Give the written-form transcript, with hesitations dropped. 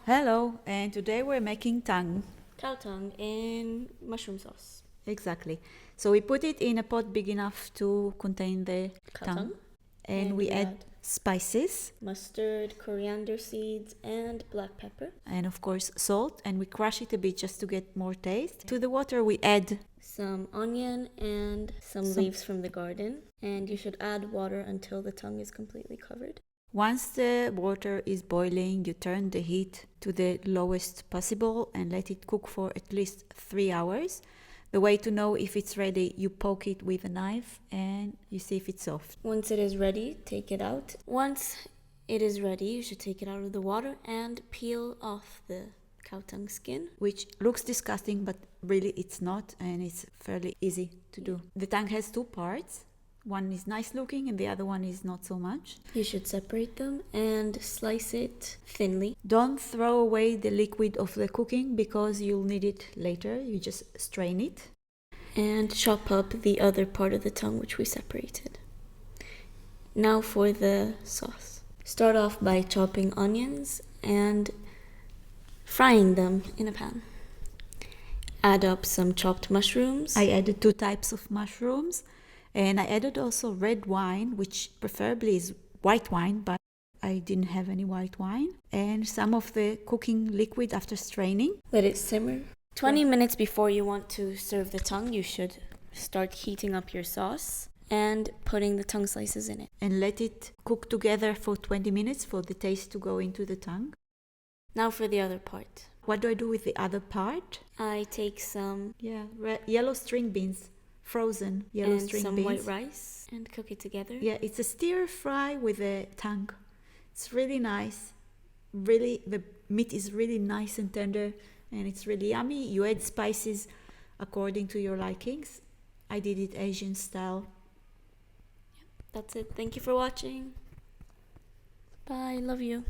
Hello, and today we're making tongue. Cow tongue in mushroom sauce. Exactly. So we put it in a pot big enough to contain the Cow tongue. tongue. And we add spices. Mustard, coriander seeds, and black pepper. And of course salt, and we crush it a bit just to get more taste. To the water we add some onion and some leaves from the garden. And you should add water until the tongue is completely covered. Once the water is boiling, you turn the heat to the lowest possible and let it cook for at least 3 hours. The way to know if it's ready, you poke it with a knife and you see if it's soft. Once it is ready, take it out. Once it is ready, you should take it out of the water and peel off the cow tongue skin. Which looks disgusting, but really it's not, and it's fairly easy to do. The tongue has 2 parts. One is nice looking and the other one is not so much. You should separate them and slice it thinly. Don't throw away the liquid of the cooking because you'll need it later. You just strain it. And chop up the other part of the tongue which we separated. Now for the sauce. Start off by chopping onions and frying them in a pan. Add up some chopped mushrooms. I added 2 types of mushrooms. And I added also red wine, which preferably is white wine, but I didn't have any white wine. And some of the cooking liquid after straining. Let it simmer. 20 minutes before you want to serve the tongue, you should start heating up your sauce and putting the tongue slices in it. And let it cook together for 20 minutes for the taste to go into the tongue. Now for the other part. What do I do with the other part? I take some yellow string beans. Frozen yellow string beans. And some white rice and cook it together. Yeah, it's a stir fry with a tongue. It's really nice. Really, the meat is really nice and tender and it's really yummy. You add spices according to your likings. I did it Asian style. That's it. Thank you for watching. Bye. Love you.